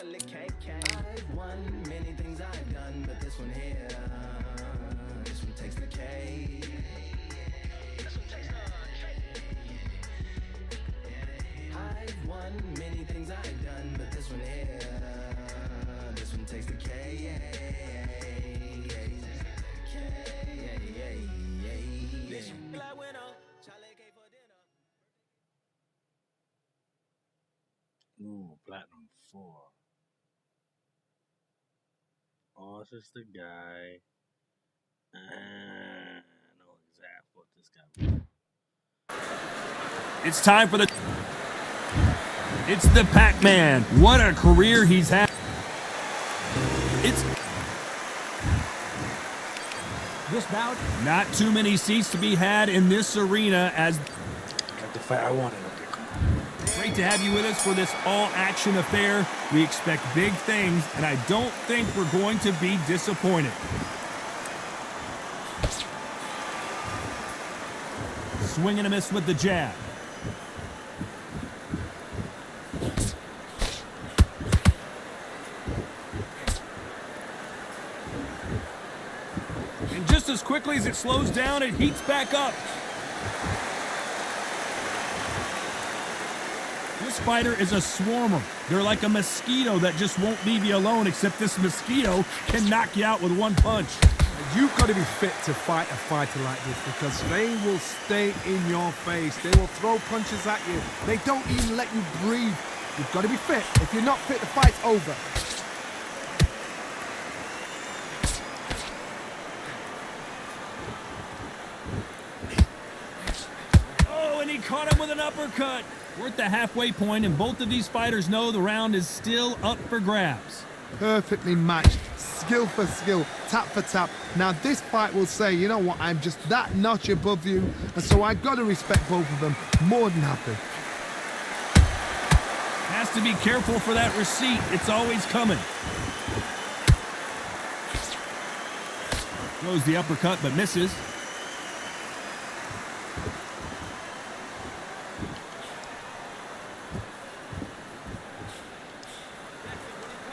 I've won many things I've done, but this one here, this one takes the cake. I've won many things I've done, but this one here, this one takes the cake. Ooh, Platinum 4. Oh, it's just the guy. I know exactly what this guy was. It's time for the... It's the Pac-Man. What a career he's had. It's... This bout, not too many seats to be had in this arena as... Got the fight I wanted. Great to have you with us for this all-action affair. We expect big things, and I don't think we're going to be disappointed. Swing and a miss with the jab. And just as quickly as it slows down, it heats back up. This fighter is a swarmer. They're like a mosquito that just won't leave you alone, except this mosquito can knock you out with one punch. You've got to be fit to fight a fighter like this because they will stay in your face. They will throw punches at you. They don't even let you breathe. You've got to be fit. If you're not fit, the fight's over. Oh, and he caught him with an uppercut. We're at the halfway point, and both of these fighters know the round is still up for grabs. Perfectly matched, skill for skill, tap for tap. Now this fight will say, you know what, I'm just that notch above you, and so I've got to respect both of them. More than happy. Has to be careful for that receipt. It's always coming. Throws the uppercut, but misses.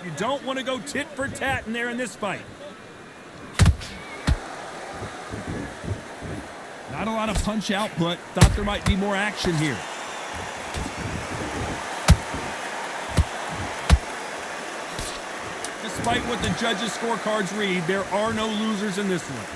You don't want to go tit for tat in there in this fight. Not a lot of punch output. Thought there might be more action here. Despite what the judges' scorecards read, there are no losers in this one.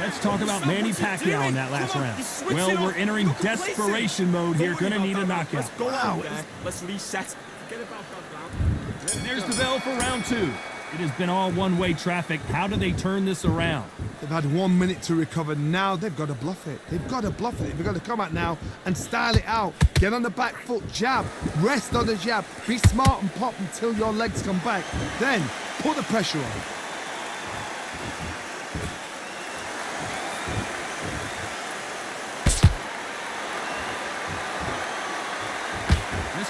Let's talk about Manny Pacquiao in that last round. Well, we're entering desperation mode here. Gonna need a knockout. Let's go out, man. Let's reset. Forget about that. And there's the bell for round two. It has been all one-way traffic. How do they turn this around? They've had 1 minute to recover. Now they've got to bluff it. They've got to bluff it. They've got to come out now and style it out. Get on the back foot, jab. Rest on the jab. Be smart and pop until your legs come back. Then put the pressure on.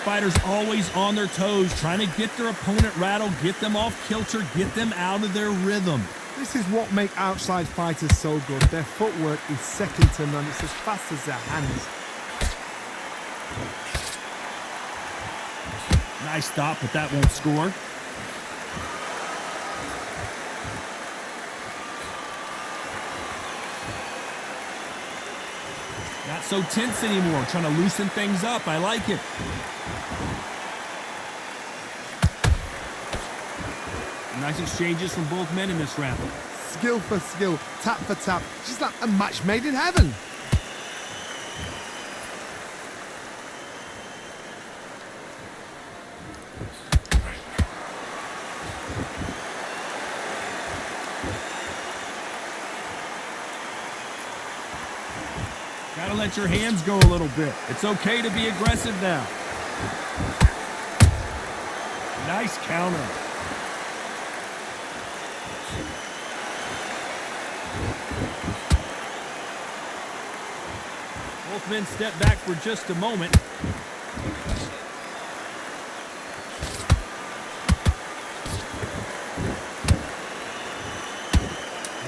Fighters always on their toes, trying to get their opponent rattled, get them off kilter, get them out of their rhythm. This is what makes outside fighters so good. Their footwork is second to none. It's as fast as their hands. Nice stop, but that won't score. Not so tense anymore, trying to loosen things up. I like it. Nice exchanges from both men in this round. Skill for skill, tap for tap, just like a match made in heaven. Gotta let your hands go a little bit. It's okay to be aggressive now. Nice counter. Both men step back for just a moment.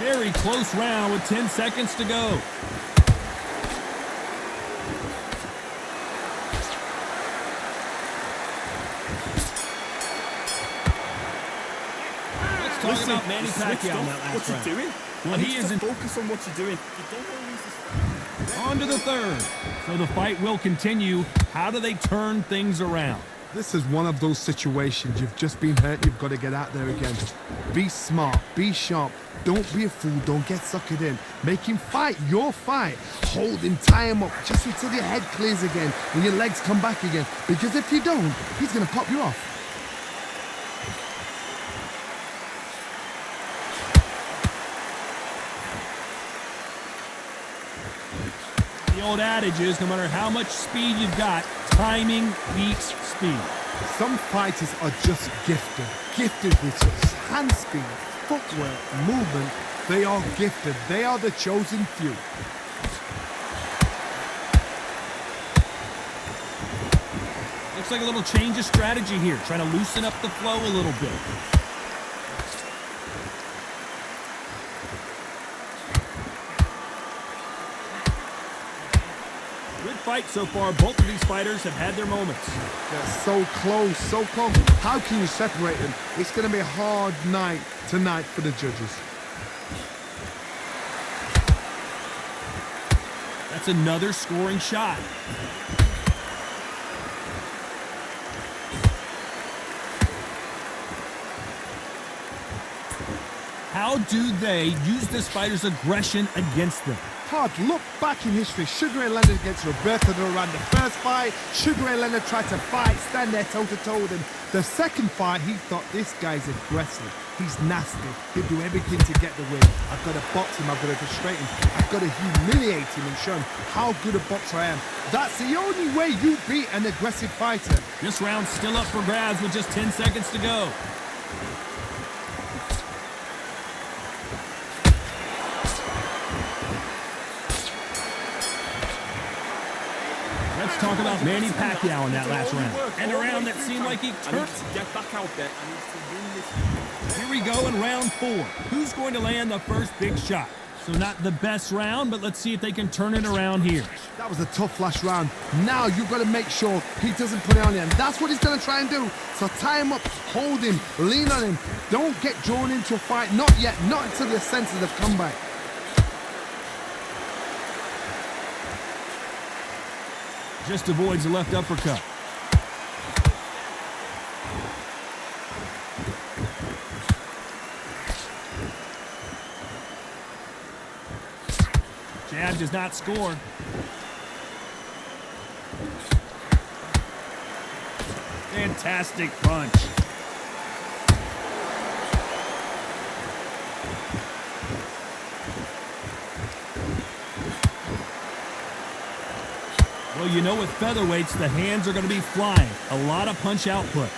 Very close round with 10 seconds to go. Let's talk about Manny Pacquiao in that last what round. you're doing. Well, I need he you to isn't. focus on what you're doing. You don't want to lose this fight. On to the third. So the fight will continue. How do they turn things around? This is one of those situations. You've just been hurt. You've got to get out there again. Be smart. Be sharp. Don't be a fool. Don't get suckered in. Make him fight your fight. Hold him. Tie him up just until your head clears again and your legs come back again. Because if you don't, he's going to pop you off. The old adage is no matter how much speed you've got, timing beats speed. Some fighters are just gifted. Gifted with such hand speed, footwork, movement. They are gifted. They are the chosen few. Looks like a little change of strategy here, trying to loosen up the flow a little bit. Good fight so far. Both of these fighters have had their moments. They're so close, so close. How can you separate them? It's going to be a hard night tonight for the judges. That's another scoring shot. How do they use this fighter's aggression against them? Hard look back in history. Sugar Ray Leonard against Roberto Duran. The first fight, Sugar Ray Leonard tried to fight, stand there toe-to-toe with him. The second fight, he thought, this guy's aggressive. He's nasty. He'll do everything to get the win. I've got to box him. I've got to frustrate him. I've got to humiliate him and show him how good a boxer I am. That's the only way you beat an aggressive fighter. This round's still up for grabs with just 10 seconds to go. Let's talk about Manny Pacquiao in that last round. And a round that seemed like he I need turned. to get back out there. I need to win this. Here we go in round 4. Who's going to land the first big shot? So not the best round, but let's see if they can turn it around here. That was a tough last round. Now you've got to make sure he doesn't put it on you. And that's what he's going to try and do. So tie him up, hold him, lean on him. Don't get drawn into a fight. Not yet. Not until your senses have come back. Just avoids the left uppercut. Jab does not score. Fantastic punch. Well, you know with featherweights, the hands are going to be flying. A lot of punch output.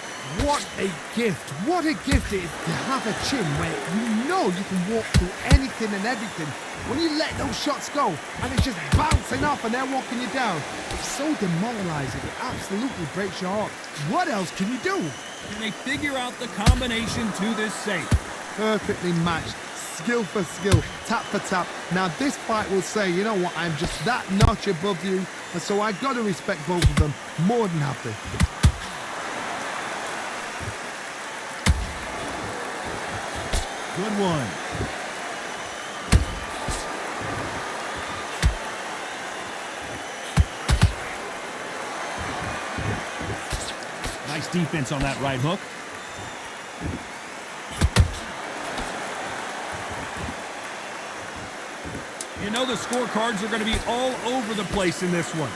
What a gift. What a gift it is to have a chin where you know you can walk through anything and everything. When you let those shots go and it's just bouncing off and they're walking you down, it's so demoralizing. It absolutely breaks your heart. What else can you do? Can they figure out the combination to this safe? Perfectly matched. Skill for skill, tap for tap. Now this fight will say, you know what, I'm just that notch above you, and so I got to respect both of them. More than happy. Good one. Nice defense on that right hook. You know the scorecards are going to be all over the place in this one.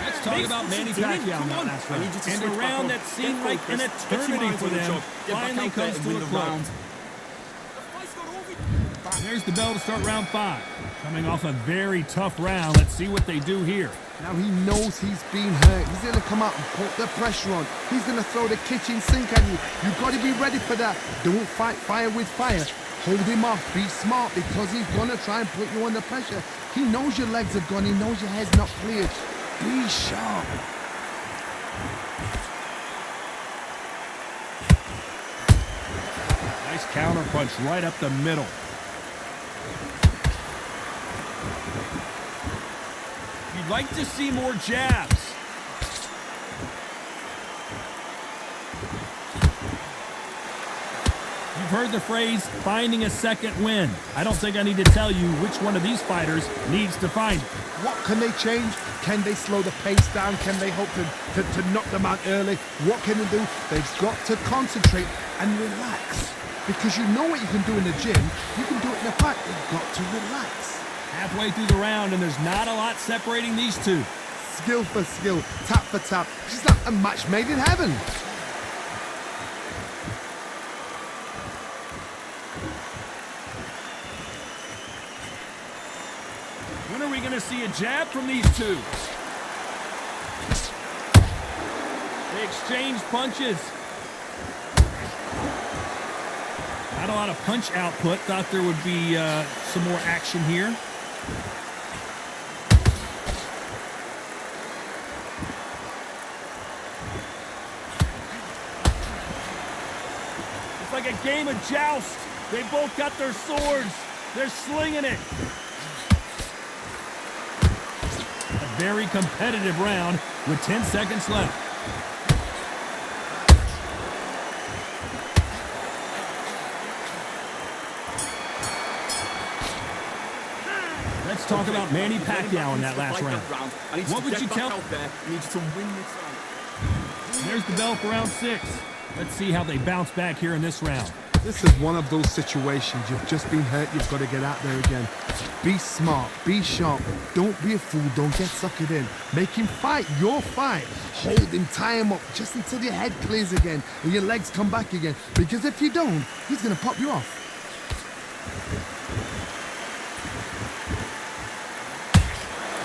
Let's talk about Manny Pacquiao in that last round. And a round that seemed like an eternity for them finally comes to a close. There's the bell to start round 5. Coming off a very tough round. Let's see what they do here. Now he knows he's been hurt. He's going to come out and put the pressure on. He's going to throw the kitchen sink at you. You've got to be ready for that. Don't fight fire with fire. Hold him off. Be smart because he's going to try and put you under pressure. He knows your legs are gone. He knows your head's not cleared. Be sharp. Nice counter punch right up the middle. You'd like to see more jabs. You've heard the phrase, finding a second win. I don't think I need to tell you which one of these fighters needs to find it. What can they change? Can they slow the pace down? Can they hope to knock them out early? What can they do? They've got to concentrate and relax. Because you know what you can do in the gym, you can do it in the fight. You've got to relax. Halfway through the round, and there's not a lot separating these two. Skill for skill, tap for tap. It's like a match made in heaven. When are we going to see a jab from these two? They exchange punches. Not a lot of punch output. Thought there would be some more action here. It's like a game of joust. They both got their swords. They're slinging it. A very competitive round with 10 seconds left. Let's talk about Manny Pacquiao in that last round. What would you tell? I need you to win this round. There's the bell for round 6. Let's see how they bounce back here in this round. This is one of those situations. You've just been hurt. You've got to get out there again. Be smart. Be sharp. Don't be a fool. Don't get suckered in. Make him fight your fight. Hold him. Tie him up just until your head clears again and your legs come back again. Because if you don't, he's going to pop you off.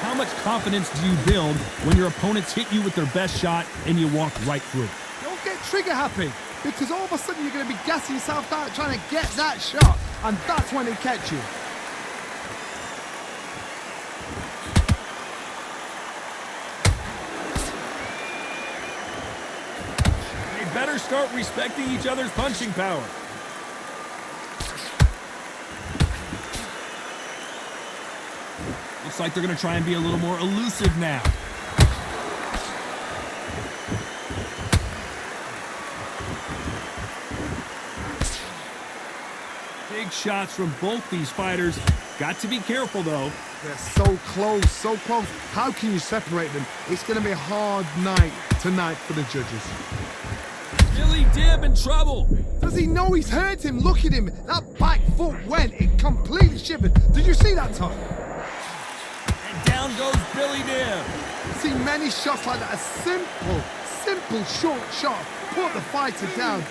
How much confidence do you build when your opponents hit you with their best shot and you walk right through? Don't get trigger happy. Because all of a sudden you're going to be gassing yourself out trying to get that shot. And that's when they catch you. They better start respecting each other's punching power. Looks like they're going to try and be a little more elusive now. Big shots from both these fighters. Got to be careful, though. They're so close, so close. How can you separate them? It's going to be a hard night tonight for the judges. Billy Dibb in trouble. Does he know he's hurt him? Look at him. That back foot went. It completely shivered. Did you see that, Tom? And down goes Billy Dibb. I've seen many shots like that. A simple short shot. Put the fighter down.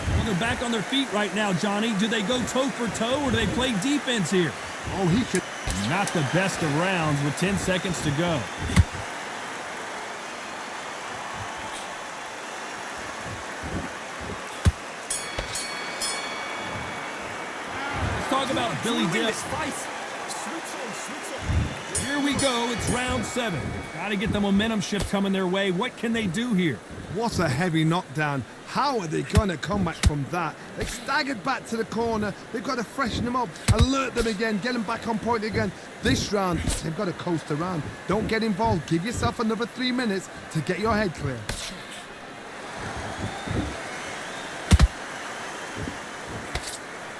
Well, they're back on their feet right now, Johnny. Do they go toe for toe or do they play defense here? Oh, he could. Not the best of rounds with 10 seconds to go. Let's talk about Billy Dibb. Here we go. It's round 7. Got to get the momentum shift coming their way. What can they do here? What a heavy knockdown. How are they going to come back from that? They staggered back to the corner. They've got to freshen them up, alert them again, get them back on point again. This round, they've got to coast around. Don't get involved. Give yourself another 3 minutes to get your head clear.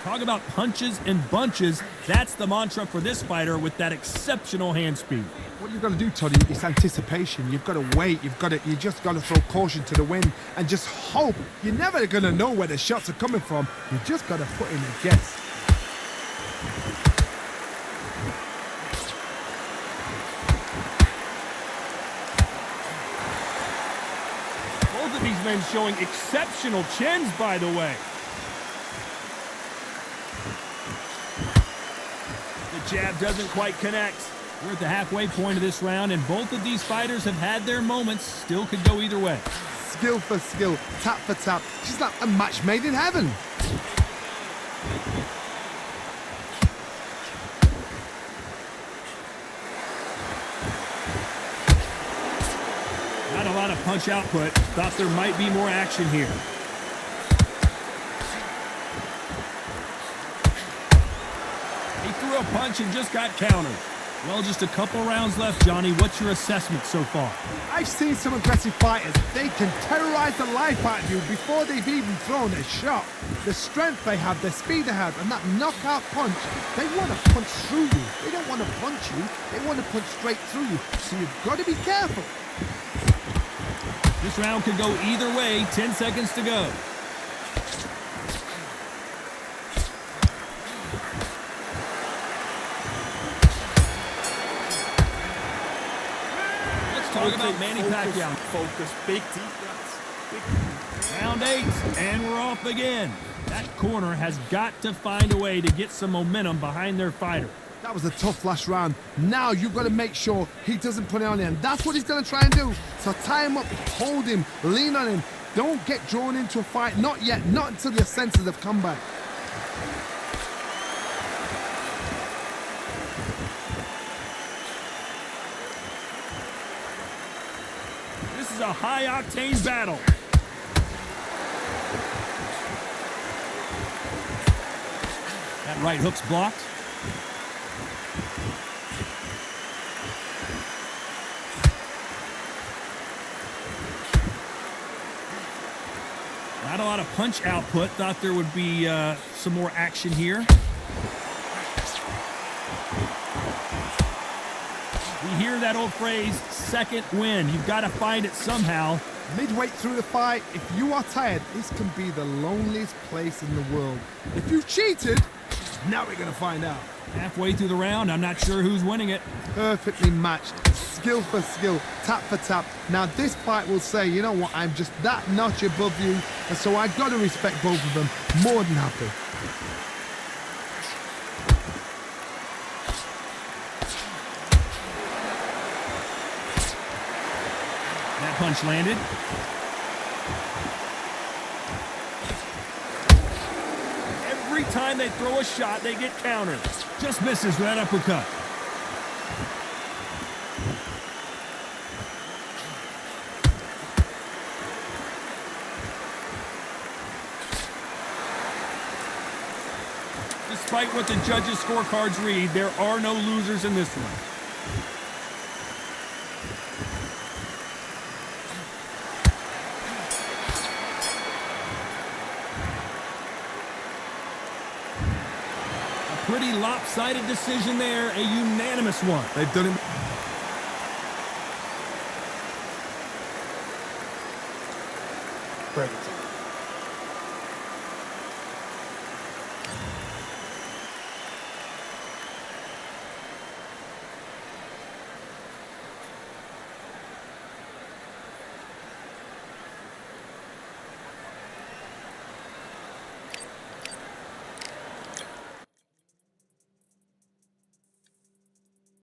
Talk about punches and bunches. That's the mantra for this fighter with that exceptional hand speed. What you've got to do, Toddy, is anticipation. You've got to wait. You just got to throw caution to the wind and just hope. You're never going to know where the shots are coming from. You just got to put in a guess. Both of these men showing exceptional chins, by the way. The jab doesn't quite connect. We're at the halfway point of this round, and both of these fighters have had their moments. Still could go either way. skill for skill, tap for tap. She's like a match made in heaven. Not a lot of punch output. Thought there might be more action here. He threw a punch and just got countered. Well, just a couple rounds left, Johnny. What's your assessment so far? I've seen some aggressive fighters. They can terrorize the life out of you before they've even thrown a shot. The strength they have, the speed they have, and that knockout punch, they want to punch through you. They don't want to punch you. They want to punch straight through you. So you've got to be careful. This round could go either way. 10 seconds to go. Talk about Manny Pacquiao. Focus, big deep breaths. Round 8, and we're off again. That corner has got to find a way to get some momentum behind their fighter. That was a tough last round. Now you've got to make sure he doesn't put it on him. That's what he's going to try and do. So tie him up, hold him, lean on him. Don't get drawn into a fight. Not yet. Not until your senses have come back. This is a high-octane battle. That right hook's blocked. Not a lot of punch output. Thought there would be some more action here. We hear that old phrase, second win. You've got to find it somehow. Midway through the fight, if you are tired, this can be the loneliest place in the world. If you've cheated, now we're going to find out. Halfway through the round, I'm not sure who's winning it. Perfectly matched, skill for skill, tap for tap. Now this fight will say, you know what, I'm just that notch above you, and so I've got to respect both of them. More than happy. That punch landed. Every time they throw a shot, they get countered. Just misses that uppercut. Despite what the judges' scorecards read, there are no losers in this one. Pretty lopsided decision there, a unanimous one. They've done it. Break it.